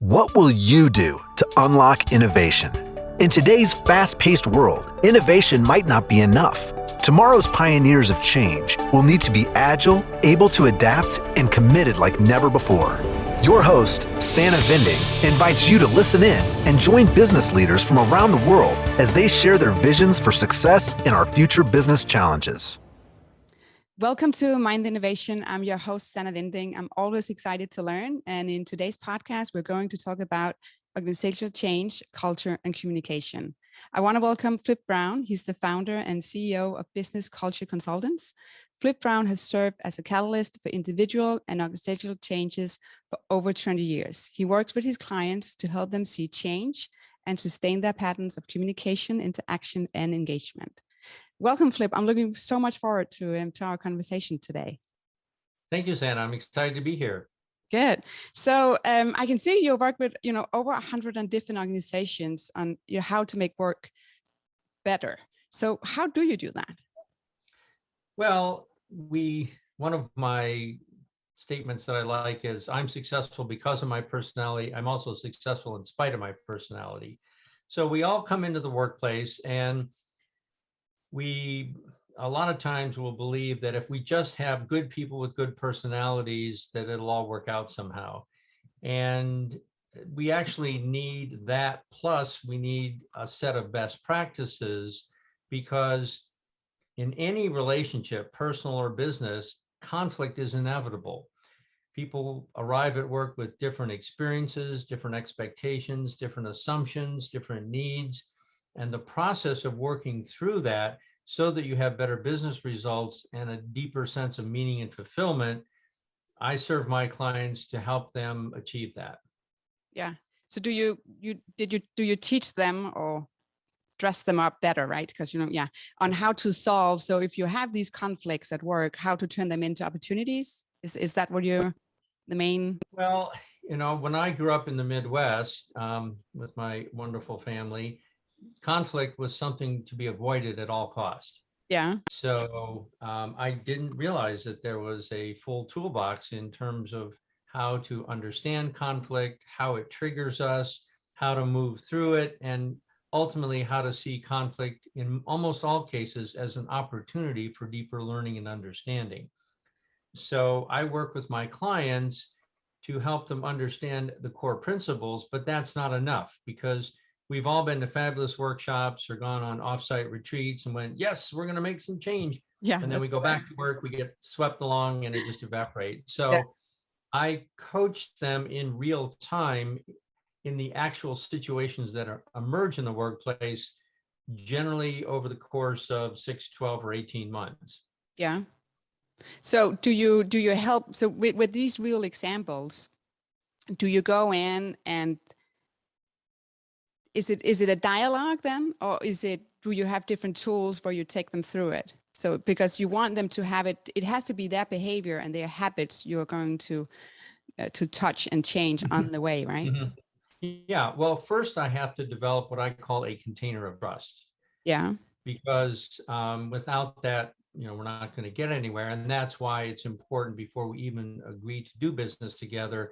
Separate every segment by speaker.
Speaker 1: What will you do to unlock innovation? In today's fast-paced world, innovation might not be enough. Tomorrow's pioneers of change will need to be agile, able to adapt, and committed like never before. Your host, Sana Vinding, invites you to listen in and join business leaders from around the world as they share their visions for success in our future business challenges.
Speaker 2: Welcome to Mind Innovation. I'm your host, Sana Vinding. I'm always excited to learn. And in today's podcast, we're going to talk about organizational change, culture, and communication. I want to welcome Flip Brown. He's the founder and CEO of Business Culture Consultants. Flip Brown has served as a catalyst for individual and organizational changes for over 20 years. He works with his clients to help them see change and sustain their patterns of communication into action and engagement. Welcome, Flip. I'm looking so much forward to our conversation today.
Speaker 3: Thank you, Sana. I'm excited to be here.
Speaker 2: Good. So I can see you work with over 100 different organizations on how to make work better. So how do you do that?
Speaker 3: Well, one of my statements that I like is I'm successful because of my personality. I'm also successful in spite of my personality. So we all come into the workplace and we a lot of times will believe that if we just have good people with good personalities, that it'll all work out somehow. And we actually need that. Plus, we need a set of best practices because in any relationship, personal or business, conflict is inevitable. People arrive at work with different experiences, different expectations, different assumptions, different needs. And the process of working through that so that you have better business results and a deeper sense of meaning and fulfillment, I serve my clients to help them achieve that.
Speaker 2: Yeah. So do you teach them or dress them up better, right? Because on how to solve. So if you have these conflicts at work, how to turn them into opportunities? Is that what you're the main?
Speaker 3: Well, when I grew up in the Midwest with my wonderful family, conflict was something to be avoided at all costs.
Speaker 2: Yeah.
Speaker 3: So I didn't realize that there was a full toolbox in terms of how to understand conflict, how it triggers us, how to move through it, and ultimately how to see conflict in almost all cases as an opportunity for deeper learning and understanding. So I work with my clients to help them understand the core principles, but that's not enough because we've all been to fabulous workshops or gone on offsite retreats and went, yes, we're going to make some change.
Speaker 2: Yeah.
Speaker 3: And then we go back to work, we get swept along and it just evaporates. So
Speaker 2: yeah.
Speaker 3: I coach them in real time in the actual situations that emerge in the workplace, generally over the course of 6, 12, or 18 months.
Speaker 2: Yeah. So do you help? So with these real examples, do you go in and is it a dialogue then, or do you have different tools where you take them through it? So because you want them to have it has to be their behavior and their habits you're going to touch and change on the way, right?
Speaker 3: Mm-hmm. Yeah. Well, first I have to develop what I call a container of trust.
Speaker 2: Yeah.
Speaker 3: Because without that, we're not going to get anywhere. And that's why it's important before we even agree to do business together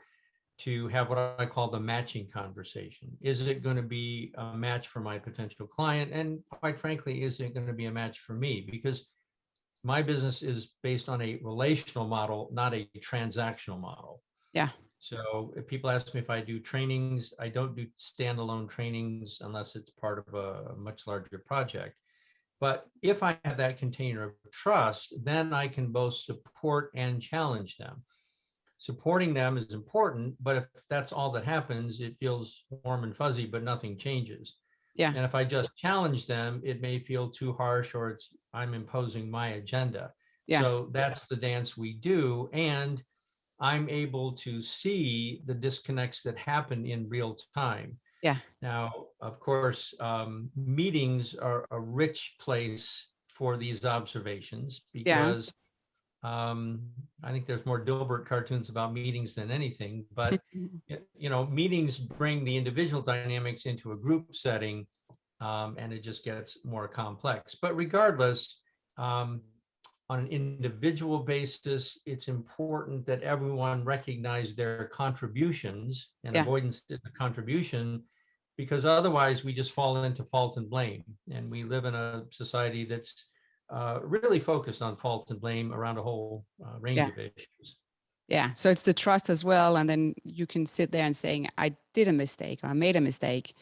Speaker 3: to have what I call the matching conversation. Is it going to be a match for my potential client? And quite frankly, is it going to be a match for me? Because my business is based on a relational model, not a transactional model.
Speaker 2: Yeah.
Speaker 3: So if people ask me if I do trainings, I don't do standalone trainings unless it's part of a much larger project. But if I have that container of trust, then I can both support and challenge them. Supporting them is important, but if that's all that happens, it feels warm and fuzzy, but nothing changes.
Speaker 2: Yeah.
Speaker 3: And if I just challenge them, it may feel too harsh or I'm imposing my agenda.
Speaker 2: Yeah.
Speaker 3: So that's the dance we do. And I'm able to see the disconnects that happen in real time.
Speaker 2: Yeah.
Speaker 3: Now, of course, meetings are a rich place for these observations because I think there's more Dilbert cartoons about meetings than anything, but meetings bring the individual dynamics into a group setting, and it just gets more complex. But regardless, on an individual basis, it's important that everyone recognize their contributions, and
Speaker 2: Yeah.
Speaker 3: avoidance is a contribution, because otherwise we just fall into fault and blame. And we live in a society that's really focused on fault and blame around a whole range
Speaker 2: Yeah.
Speaker 3: of issues.
Speaker 2: Yeah. So it's the trust as well. And then you can sit there and saying, I did a mistake or I made a mistake.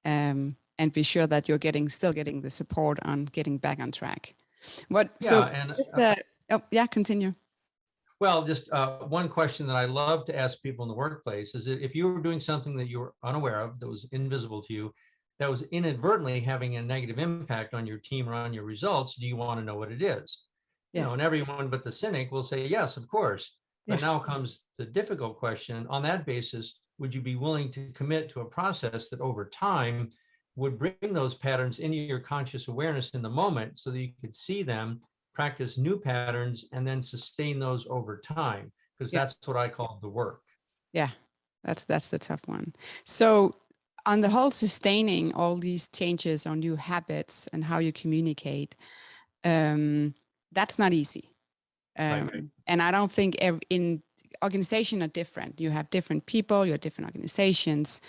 Speaker 2: And be sure that you're still getting the support on getting back on track.
Speaker 3: Yeah, and
Speaker 2: Oh yeah, continue.
Speaker 3: well, just one question that I love to ask people in the workplace is that if you were doing something that you were unaware of, that was invisible to you, that was inadvertently having a negative impact on your team or on your results, do you want to know what it is? You
Speaker 2: Yeah.
Speaker 3: know, and everyone but the cynic will say, yes, of course. But
Speaker 2: Yeah.
Speaker 3: now comes the difficult question. On that basis, would you be willing to commit to a process that over time would bring those patterns into your conscious awareness in the moment so that you could see them, practice new patterns, and then sustain those over time? Because
Speaker 2: Yeah.
Speaker 3: that's what I call the work.
Speaker 2: Yeah. That's the tough one. So on the whole, sustaining all these changes or new habits and how you communicate, that's not easy.
Speaker 3: Right.
Speaker 2: And I don't think in organization are different. You have different people, you have different organizations.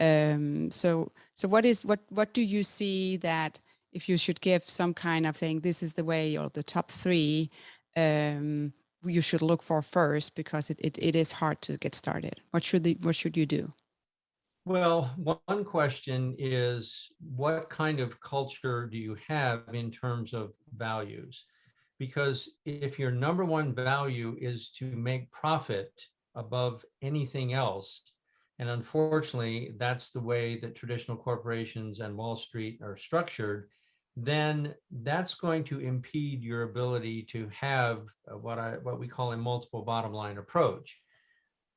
Speaker 2: So what do you see that if you should give some kind of saying this is the way or the top three, you should look for first, because it is hard to get started. What should you do?
Speaker 3: Well, one question is, what kind of culture do you have in terms of values? Because if your number one value is to make profit above anything else, and unfortunately, that's the way that traditional corporations and Wall Street are structured, then that's going to impede your ability to have what we call a multiple bottom line approach.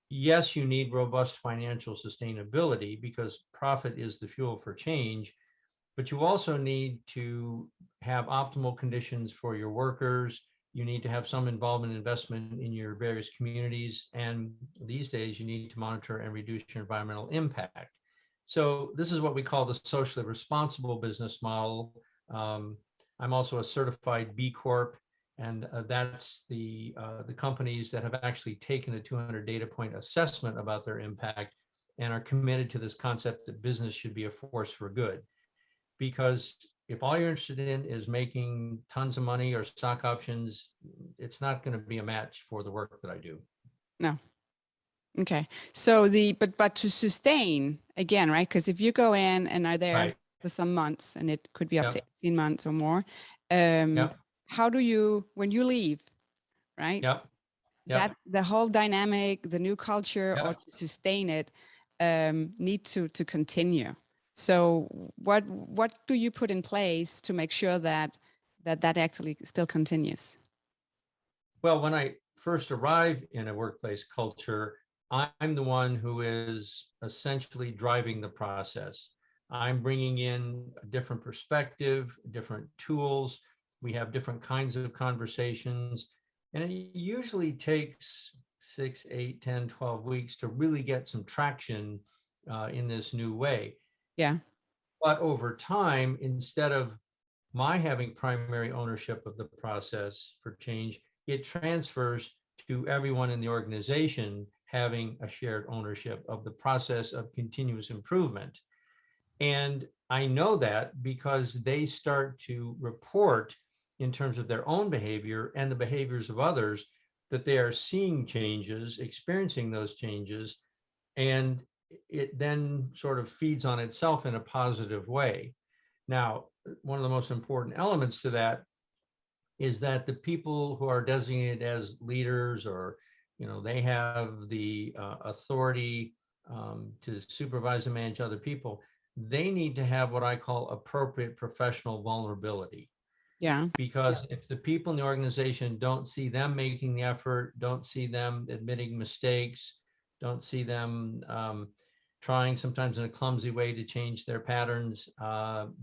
Speaker 3: Yes, you need robust financial sustainability because profit is the fuel for change, but you also need to have optimal conditions for your workers. You need to have some involvement and investment in your various communities. And these days, you need to monitor and reduce your environmental impact. So this is what we call the socially responsible business model. I'm also a certified B Corp, and that's the companies that have actually taken a 200 data point assessment about their impact and are committed to this concept that business should be a force for good. Because if all you're interested in is making tons of money or stock options, it's not going to be a match for the work that I do.
Speaker 2: No. Okay. So but to sustain again, right? Because if you go in and are there
Speaker 3: Right.
Speaker 2: for some months, and it could be up to
Speaker 3: Yep.
Speaker 2: 18 months or more,
Speaker 3: Yep.
Speaker 2: how do you, when you leave, right?
Speaker 3: Yep.
Speaker 2: That
Speaker 3: Yep.
Speaker 2: the whole dynamic, the new culture, or
Speaker 3: Yep.
Speaker 2: to sustain it, need to continue. So what do you put in place to make sure that actually still continues?
Speaker 3: Well, when I first arrive in a workplace culture, I'm the one who is essentially driving the process. I'm bringing in a different perspective, different tools. We have different kinds of conversations. And it usually takes 6, 8, 10, 12 weeks to really get some traction in this new way.
Speaker 2: Yeah.
Speaker 3: But over time, instead of my having primary ownership of the process for change, it transfers to everyone in the organization having a shared ownership of the process of continuous improvement. And I know that because they start to report in terms of their own behavior and the behaviors of others, that they are seeing changes, experiencing those changes, and it then sort of feeds on itself in a positive way. Now, one of the most important elements to that is that the people who are designated as leaders, or they have the authority to supervise and manage other people, they need to have what I call appropriate professional vulnerability.
Speaker 2: Yeah.
Speaker 3: Because if the people in the organization don't see them making the effort, don't see them admitting mistakes, don't see them trying sometimes in a clumsy way to change their patterns,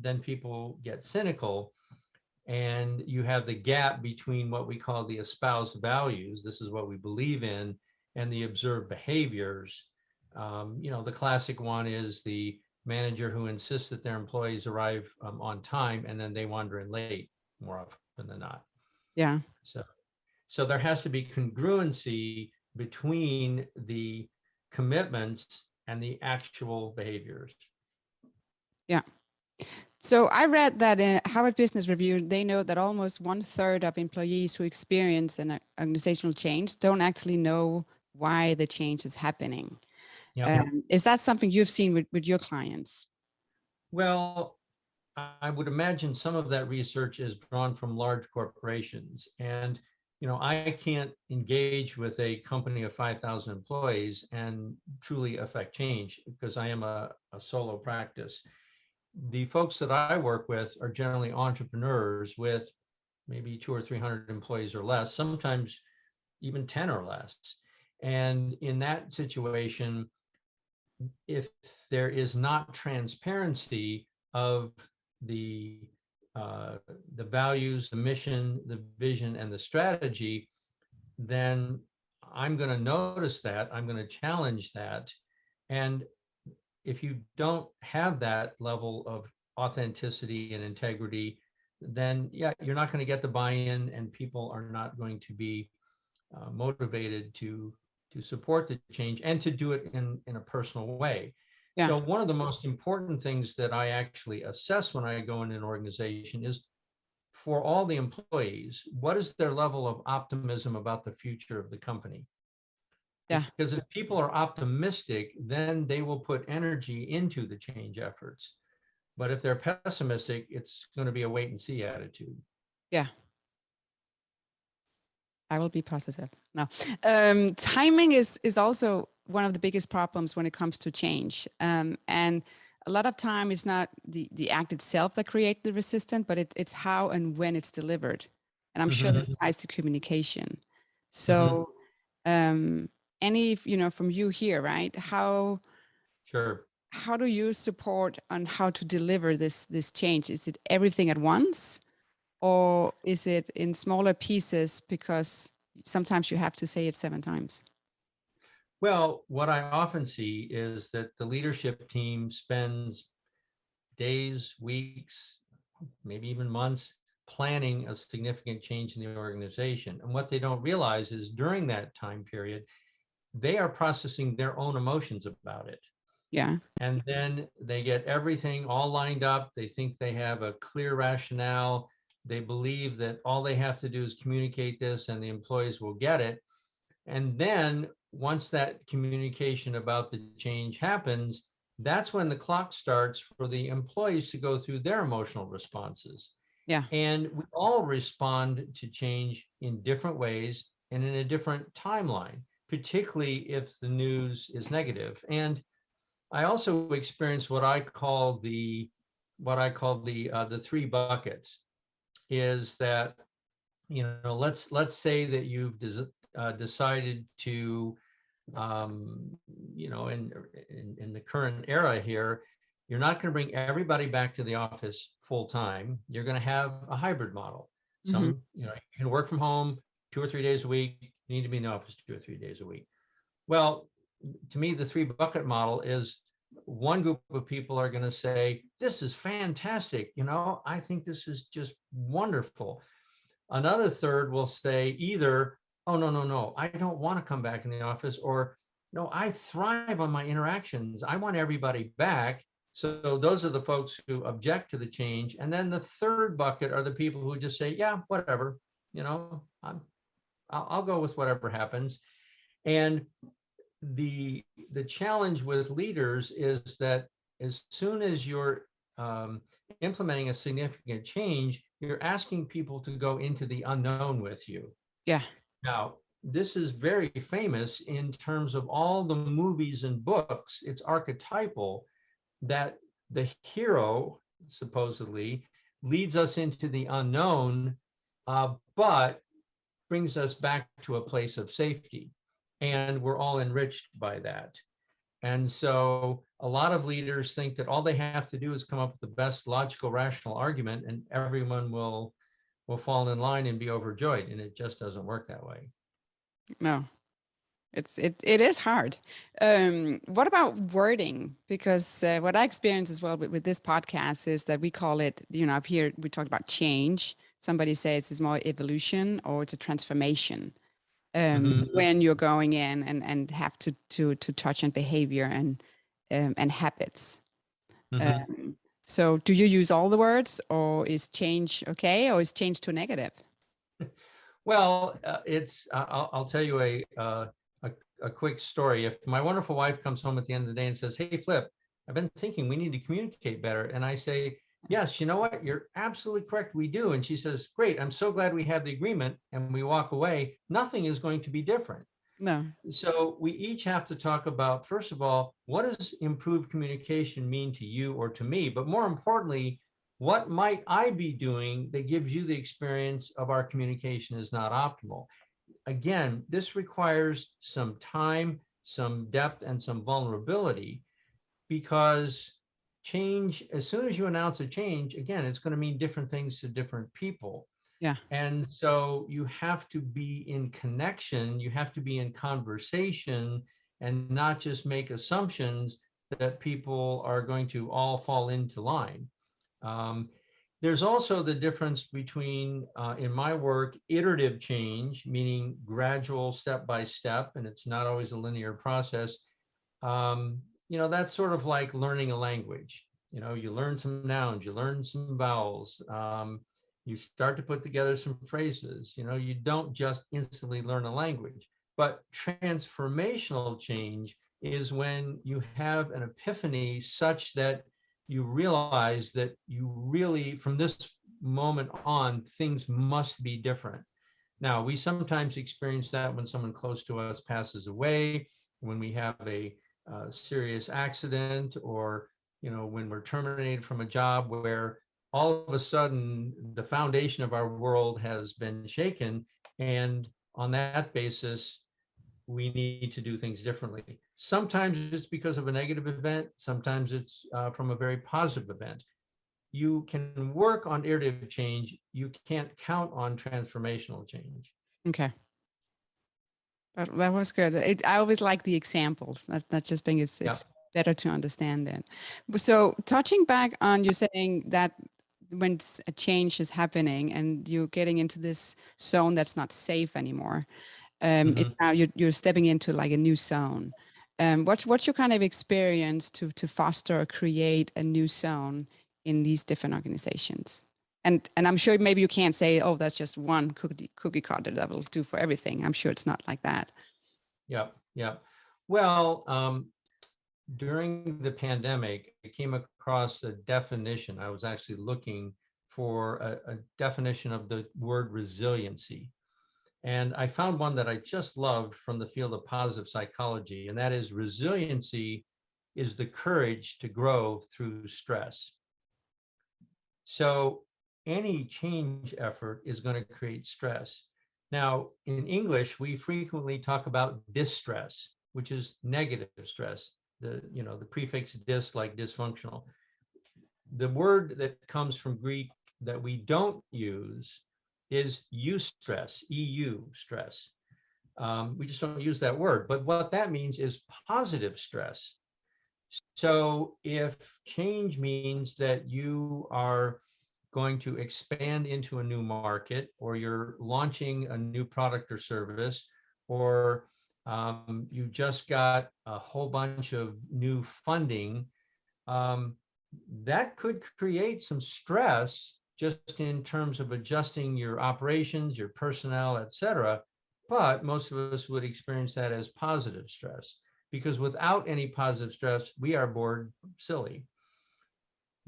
Speaker 3: then people get cynical. And you have the gap between what we call the espoused values, this is what we believe in, and the observed behaviors. The classic one is the manager who insists that their employees arrive on time, and then they wander in late more often than not.
Speaker 2: Yeah.
Speaker 3: So there has to be congruency between the commitments and the actual behaviors.
Speaker 2: Yeah. So I read that in Harvard Business Review, they note that almost 1/3 of employees who experience an organizational change don't actually know why the change is happening.
Speaker 3: Yeah.
Speaker 2: Is that something you've seen with your clients?
Speaker 3: Well, I would imagine some of that research is drawn from large corporations. And, I can't engage with a company of 5,000 employees and truly affect change because I am a solo practice. The folks that I work with are generally entrepreneurs with maybe 200 or 300 employees or less, sometimes even 10 or less. And in that situation, if there is not transparency of the the values, the mission, the vision, and the strategy, then I'm going to notice that. I'm going to challenge that. And if you don't have that level of authenticity and integrity, then yeah, you're not going to get the buy-in, and people are not going to be motivated to support the change and to do it in a personal way.
Speaker 2: Yeah.
Speaker 3: So one of the most important things that I actually assess when I go in an organization is, for all the employees, what is their level of optimism about the future of the company?
Speaker 2: Yeah.
Speaker 3: Because if people are optimistic, then they will put energy into the change efforts. But if they're pessimistic, it's going to be a wait and see attitude.
Speaker 2: Yeah. I will be positive. No, timing is also one of the biggest problems when it comes to change. And a lot of time is not the act itself that creates the resistance, but it's how and when it's delivered. And I'm sure this ties to communication. So, any, from you here, right?
Speaker 3: Sure.
Speaker 2: How do you support on how to deliver this change? Is it everything at once? Or is it in smaller pieces because sometimes you have to say it 7 times?
Speaker 3: Well, what I often see is that the leadership team spends days, weeks, maybe even months planning a significant change in the organization. And what they don't realize is during that time period, they are processing their own emotions about it.
Speaker 2: Yeah.
Speaker 3: And then they get everything all lined up. They think they have a clear rationale. They believe that all they have to do is communicate this and the employees will get it. And then once that communication about the change happens, that's when the clock starts for the employees to go through their emotional responses.
Speaker 2: Yeah.
Speaker 3: And we all respond to change in different ways and in a different timeline, particularly if the news is negative. And I also experience what I call the 3 buckets. Is that, let's say that you've decided to, in the current era here, you're not going to bring everybody back to the office full time. You're going to have a hybrid model. Some, you can work from home 2 or 3 days a week. You need to be in the office 2 or 3 days a week. Well, to me, the 3 bucket model is, one group of people are going to say, this is fantastic. I think this is just wonderful. Another third will say either, oh, no, I don't want to come back in the office, or no, I thrive on my interactions. I want everybody back. So those are the folks who object to the change. And then the third bucket are the people who just say, yeah, whatever, I'll go with whatever happens. And the challenge with leaders is that as soon as you're implementing a significant change, you're asking people to go into the unknown with you.
Speaker 2: Yeah.
Speaker 3: Now, this is very famous in terms of all the movies and books. It's archetypal that the hero supposedly leads us into the unknown, but brings us back to a place of safety. And we're all enriched by that. And so a lot of leaders think that all they have to do is come up with the best logical, rational argument, and everyone will fall in line and be overjoyed. And it just doesn't work that way.
Speaker 2: No, it is hard. What about wording? Because what I experience as well with this podcast is that we call it, up here we talk about change. somebody says it's more evolution or it's a transformation
Speaker 3: Mhm.
Speaker 2: when you're going in and have to touch on behavior and habits.
Speaker 3: Mhm.
Speaker 2: So do you use all the words, or is change okay, or is change too negative?
Speaker 3: Well, I'll tell you a a quick story. If my wonderful wife comes home at the end of the day and says, "Hey, Flip, I've been thinking we need to communicate better," and I say, "Yes, you know what? You're absolutely correct. We do." And she says, "Great. I'm so glad we have the agreement," and we walk away. Nothing is going to be different.
Speaker 2: No.
Speaker 3: So we each have to talk about, first of all, what does improved communication mean to you or to me? But more importantly, what might I be doing that gives you the experience of our communication is not optimal? Again, this requires some time, some depth, and some vulnerability, because change, as soon as you announce a change, again, it's going to mean different things to different people.
Speaker 2: Yeah.
Speaker 3: And so you have to be in connection, you have to be in conversation, and not just make assumptions that people are going to all fall into line. Um, there's also the difference between, in my work, iterative change, meaning gradual step by step, and it's not always a linear process. That's sort of like learning a language. You learn some nouns, you learn some vowels, you start to put together some phrases. You don't just instantly learn a language. But transformational change is when you have an epiphany such that you realize that you really, from this moment on, things must be different. Now, we sometimes experience that when someone close to us passes away, when we have a serious accident, or when we're terminated from a job where all of a sudden the foundation of our world has been shaken, and on that basis we need to do things differently. Sometimes it's because of a negative event, sometimes it's from a very positive event. You can work on iterative change, you can't count on transformational change.
Speaker 2: Okay. That was good. I always like the examples. That just being
Speaker 3: Yeah.
Speaker 2: it's better to understand it. So touching back on you saying that when a change is happening and you're getting into this zone that's not safe anymore,
Speaker 3: Mm-hmm.
Speaker 2: it's now you're stepping into like a new zone. What's your kind of experience to foster or create a new zone in these different organizations? And I'm sure maybe you can't say, oh, that's just one cookie cutter that will do for everything. I'm sure it's not like that.
Speaker 3: Yeah. Yeah. Well, during the pandemic, I came across a definition. I was actually looking for a definition of the word resiliency. And I found one that I just loved from the field of positive psychology, and that is resiliency is the courage to grow through stress. So any change effort is going to create stress. Now, in English, we frequently talk about distress, which is negative stress. The prefix dis, like dysfunctional. The word that comes from Greek that we don't use is eustress, EU stress. We just don't use that word. But what that means is positive stress. So if change means that you are going to expand into a new market, or you're launching a new product or service, or you just got a whole bunch of new funding, um, that could create some stress just in terms of adjusting your operations, your personnel, et cetera. But most of us would experience that as positive stress, because without any positive stress, we are bored silly.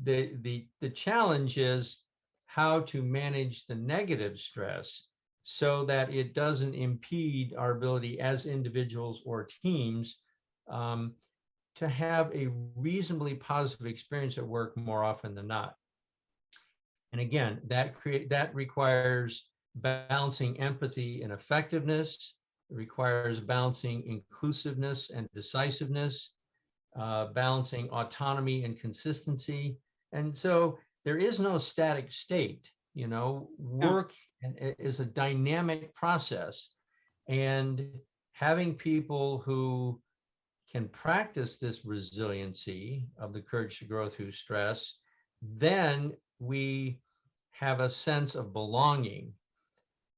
Speaker 3: The challenge is how to manage the negative stress so that it doesn't impede our ability as individuals or teams um, to have a reasonably positive experience at work more often than not. And again, that requires balancing empathy and effectiveness. It requires balancing inclusiveness and decisiveness, balancing autonomy and consistency. And so there is no static state.
Speaker 2: No.
Speaker 3: Work is a dynamic process, and having people who can practice this resiliency of the courage to grow through stress, then we have a sense of belonging,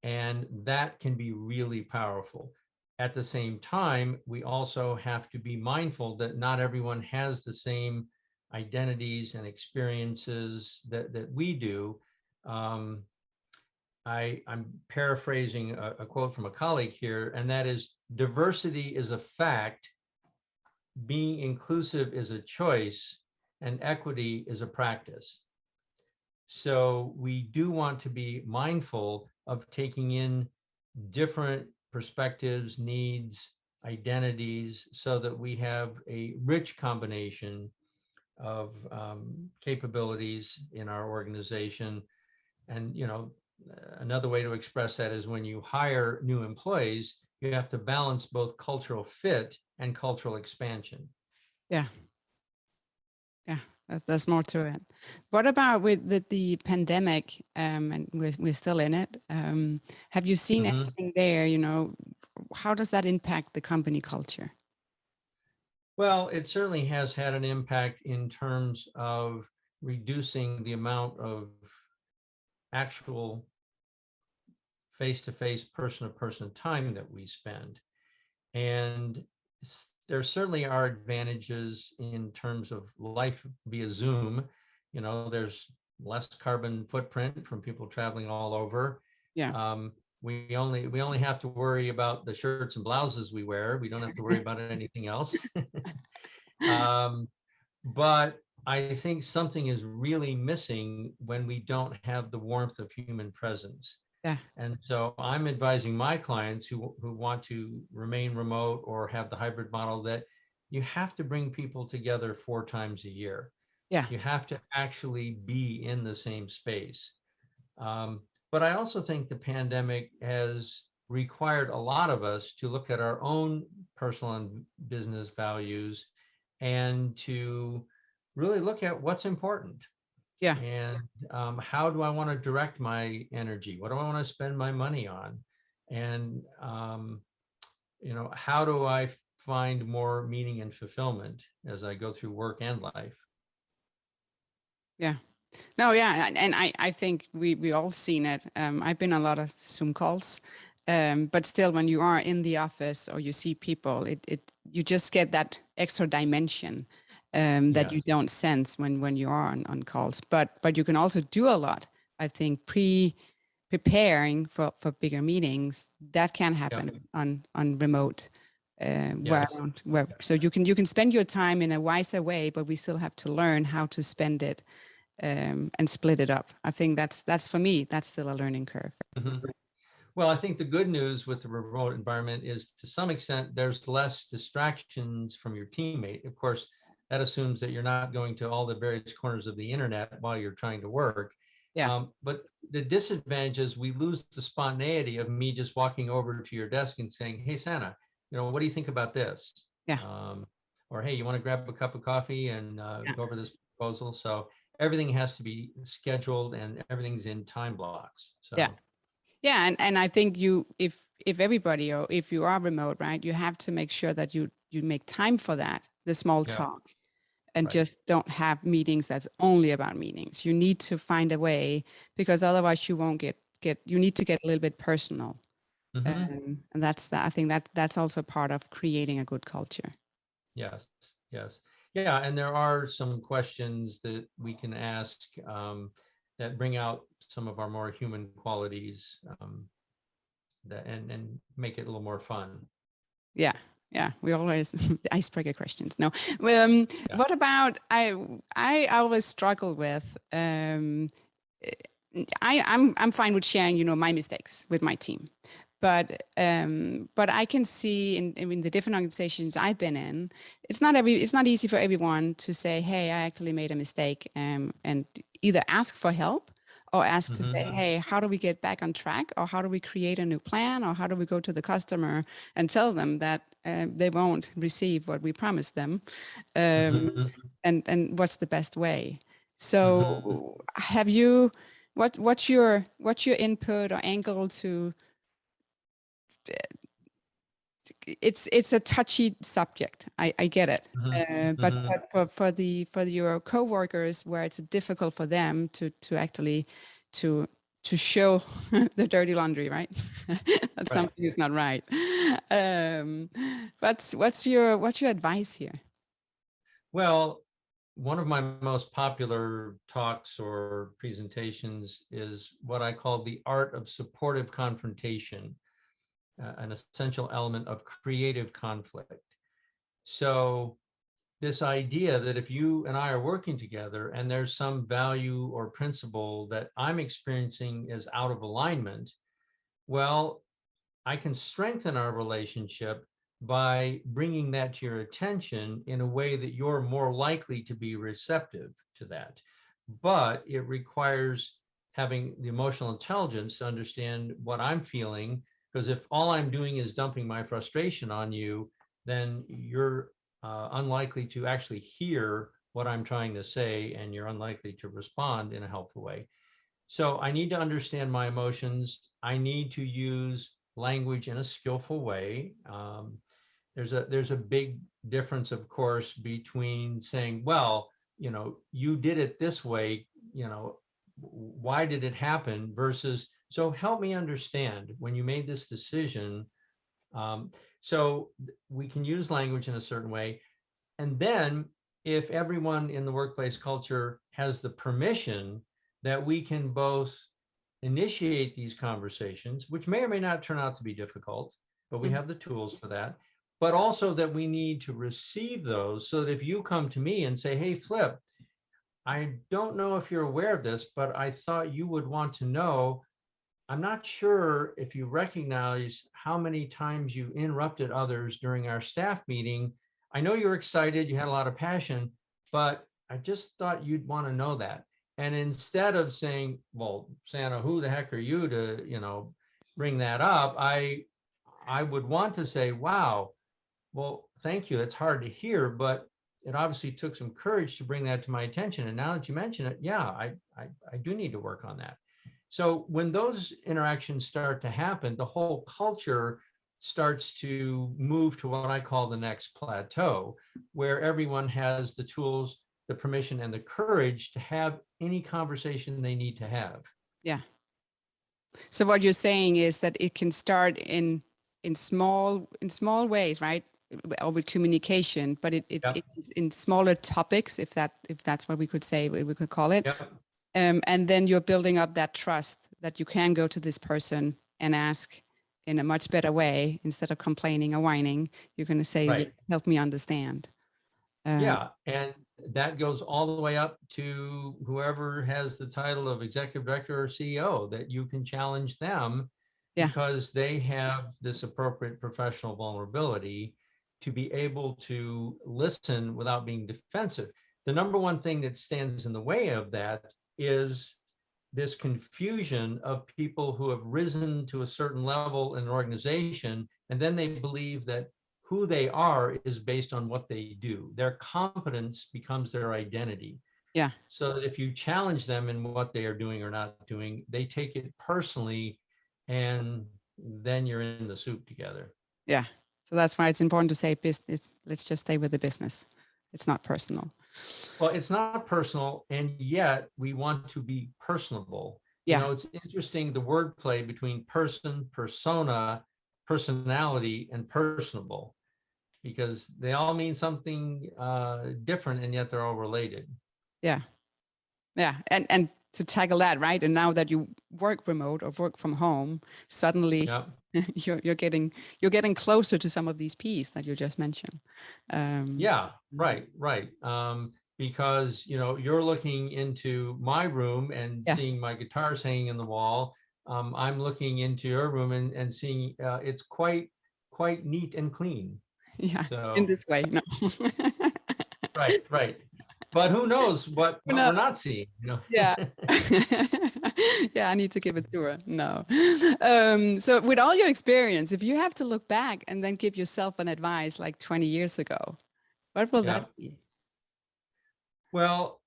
Speaker 3: and that can be really powerful. At the same time, we also have to be mindful that not everyone has the same identities and experiences that we do. I'm paraphrasing a quote from a colleague here, and that is, diversity is a fact, being inclusive is a choice, and equity is a practice. So we do want to be mindful of taking in different perspectives, needs, identities, so that we have a rich combination of capabilities in our organization. And, another way to express that is when you hire new employees, you have to balance both cultural fit and cultural expansion.
Speaker 2: Yeah. Yeah, there's more to it. What about with the pandemic? And we're still in it. Have you seen anything there? How does that impact the company culture?
Speaker 3: Well, it certainly has had an impact in terms of reducing the amount of actual face-to-face, person-to-person time that we spend. And there certainly are advantages in terms of life via Zoom. There's less carbon footprint from people traveling all over.
Speaker 2: Yeah.
Speaker 3: We only have to worry about the shirts and blouses we wear. We don't have to worry about anything else. But I think something is really missing when we don't have the warmth of human presence.
Speaker 2: Yeah.
Speaker 3: And so I'm advising my clients who want to remain remote or have the hybrid model that you have to bring people together 4 times a year.
Speaker 2: Yeah.
Speaker 3: You have to actually be in the same space. But I also think the pandemic has required a lot of us to look at our own personal and business values and to really look at what's important.
Speaker 2: Yeah.
Speaker 3: And how do I want to direct my energy? What do I want to spend my money on? And, how do I find more meaning and fulfillment as I go through work and life?
Speaker 2: Yeah. No, yeah. And I think we all seen it. I've been on a lot of Zoom calls. But still, when you are in the office or you see people, you just get that extra dimension that you don't sense when you are on calls. But you can also do a lot. I think preparing for bigger meetings that can happen on remote. So you can spend your time in a wiser way, but we still have to learn how to spend it and split it up. I think that's for me, that's still a learning curve.
Speaker 3: Mm-hmm. Well, I think the good news with the remote environment is, to some extent, there's less distractions from your teammate. Of course, that assumes that you're not going to all the various corners of the internet while you're trying to work.
Speaker 2: Yeah.
Speaker 3: But the disadvantage is we lose the spontaneity of me just walking over to your desk and saying, "Hey, Santa, what do you think about this?"
Speaker 2: Yeah.
Speaker 3: Or, "Hey, you want to grab a cup of coffee and go over this proposal?" So everything has to be scheduled and everything's in time blocks. So.
Speaker 2: Yeah. Yeah, and I think if everybody, or if you are remote, right, you have to make sure that you make time for that, the small talk, and just don't have meetings that's only about meetings. You need to find a way, because otherwise you won't get. You need to get a little bit personal, and I think that's also part of creating a good culture.
Speaker 3: Yes. Yeah, and there are some questions that we can ask that bring out some of our more human qualities, and make it a little more fun.
Speaker 2: Yeah, we always the icebreaker questions. No, what about I always struggle with. I'm fine with sharing my mistakes with my team, but I can see in the different organizations I've been in, it's not easy for everyone to say, hey, I actually made a mistake, and either ask for help or ask to say, hey, how do we get back on track, or how do we create a new plan, or how do we go to the customer and tell them that they won't receive what we promised them, and what's the best way. So have you what's your input or angle to it's a touchy subject. I get it. But for your coworkers, where it's difficult for them to actually to show the dirty laundry, right? That
Speaker 3: Right.
Speaker 2: something is not right. What's your advice here?
Speaker 3: Well, one of my most popular talks or presentations is what I call the art of supportive confrontation, an essential element of creative conflict. So this idea that if you and I are working together and there's some value or principle that I'm experiencing is out of alignment, well, I can strengthen our relationship by bringing that to your attention in a way that you're more likely to be receptive to that. But it requires having the emotional intelligence to understand what I'm feeling, because if all I'm doing is dumping my frustration on you, then you're unlikely to actually hear what I'm trying to say, and you're unlikely to respond in a helpful way. So I need to understand my emotions. I need to use language in a skillful way. There's a big difference, of course, between saying, well, you did it this way, why did it happen, versus, so help me understand when you made this decision. So we can use language in a certain way. And then if everyone in the workplace culture has the permission that we can both initiate these conversations, which may or may not turn out to be difficult, but we have the tools for that, but also that we need to receive those, so that if you come to me and say, hey, Flip, I don't know if you're aware of this, but I thought you would want to know, I'm not sure if you recognize how many times you interrupted others during our staff meeting. I know you're excited, you had a lot of passion, but I just thought you'd want to know that. And instead of saying, well, Santa, who the heck are you to, bring that up? I would want to say, wow, well, thank you. It's hard to hear, but it obviously took some courage to bring that to my attention. And now that you mention it, yeah, I do need to work on that. So when those interactions start to happen, the whole culture starts to move to what I call the next plateau, where everyone has the tools, the permission, and the courage to have any conversation they need to have.
Speaker 2: Yeah. So what you're saying is that it can start in small ways, right? Or with communication, but it's in smaller topics, if that's what we could say, we could call it.
Speaker 3: Yep.
Speaker 2: And then you're building up that trust that you can go to this person and ask in a much better way, instead of complaining or whining. You're going to say,
Speaker 3: Right.
Speaker 2: help me understand.
Speaker 3: Yeah, and that goes all the way up to whoever has the title of executive director or CEO, that you can challenge them because they have this appropriate professional vulnerability to be able to listen without being defensive. The number one thing that stands in the way of that is this confusion of people who have risen to a certain level in an organization, and then they believe that who they are is based on what they do. Their competence becomes their identity.
Speaker 2: Yeah.
Speaker 3: So that if you challenge them in what they are doing or not doing, they take it personally, and then you're in the soup together.
Speaker 2: Yeah. So that's why it's important to say business. Let's just stay with the business. It's not personal.
Speaker 3: Well, it's not personal, and yet we want to be personable.
Speaker 2: Yeah.
Speaker 3: It's interesting, the wordplay between person, persona, personality, and personable, because they all mean something different, and yet they're all related.
Speaker 2: Yeah. Yeah. And to tackle that, right? And now that you work remote or work from home, suddenly you're getting closer to some of these P's that you just mentioned.
Speaker 3: Yeah, right. Because you're looking into my room and seeing my guitars hanging in the wall. I'm looking into your room and seeing it's quite neat and clean.
Speaker 2: Yeah,
Speaker 3: so,
Speaker 2: in this way, no.
Speaker 3: Right. But who knows what we're not seeing,
Speaker 2: Yeah. Yeah, I need to give it to her. No. So with all your experience, if you have to look back and then give yourself an advice like 20 years ago, what will that be?
Speaker 3: Well,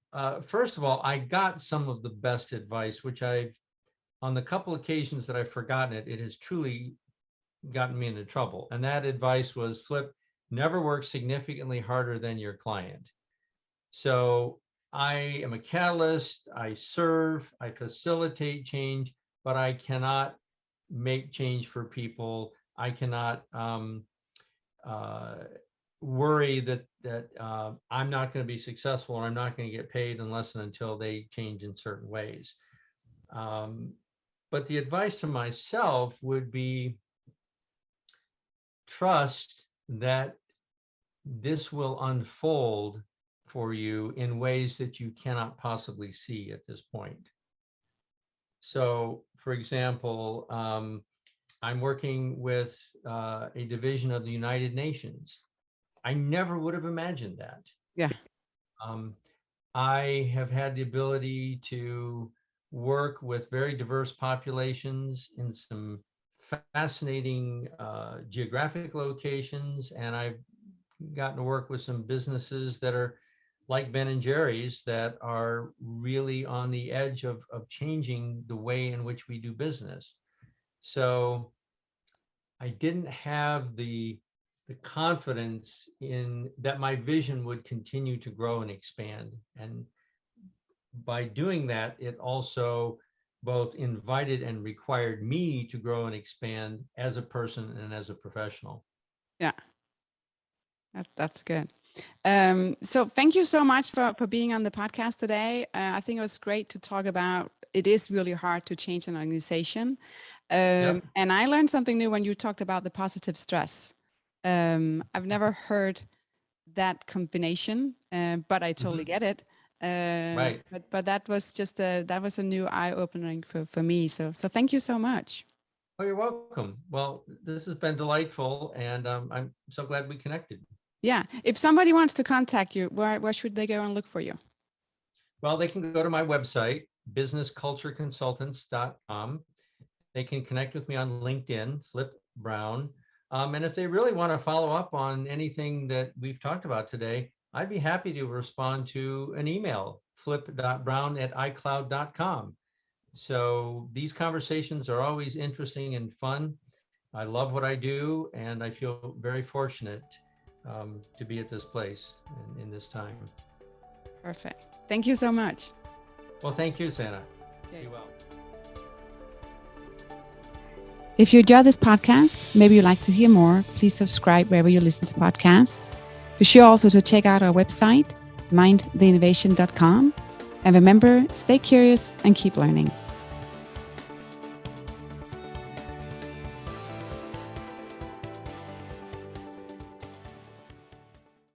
Speaker 3: first of all, I got some of the best advice, which on the couple occasions that I've forgotten it has truly gotten me into trouble. And that advice was, Flip, never work significantly harder than your client. So I am a catalyst, I serve, I facilitate change, but I cannot make change for people. I cannot worry that I'm not going to be successful or I'm not going to get paid unless and until they change in certain ways. But the advice to myself would be trust that this will unfold for you in ways that you cannot possibly see at this point. So, for example, I'm working with a division of the United Nations. I never would have imagined that.
Speaker 2: Yeah.
Speaker 3: I have had the ability to work with very diverse populations in some fascinating geographic locations, and I've gotten to work with some businesses that are like Ben and Jerry's that are really on the edge of changing the way in which we do business. So I didn't have the confidence in that my vision would continue to grow and expand. And by doing that, it also both invited and required me to grow and expand as a person and as a professional.
Speaker 2: Yeah. That's good. So thank you so much for being on the podcast today. I think it was great to talk about, it is really hard to change an organization. And I learned something new when you talked about the positive stress. I've never heard that combination, but I totally get it.
Speaker 3: Right.
Speaker 2: But that was just that was a new eye-opening for me. So thank you so much.
Speaker 3: Oh, you're welcome. Well, this has been delightful, and I'm so glad we connected.
Speaker 2: Yeah. If somebody wants to contact you, where should they go and look for you?
Speaker 3: Well, they can go to my website, businesscultureconsultants.com. They can connect with me on LinkedIn, Flip Brown. And if they really want to follow up on anything that we've talked about today, I'd be happy to respond to an email, flip.brown@icloud.com. So these conversations are always interesting and fun. I love what I do, and I feel very fortunate to be at this place in this time.
Speaker 2: Perfect. Thank you so much.
Speaker 3: Well, thank you, Santa.
Speaker 2: Okay.
Speaker 3: Be well.
Speaker 2: If you enjoy this podcast, maybe you'd like to hear more, please subscribe wherever you listen to podcasts. Be sure also to check out our website, mindtheinnovation.com. And remember, stay curious and keep learning.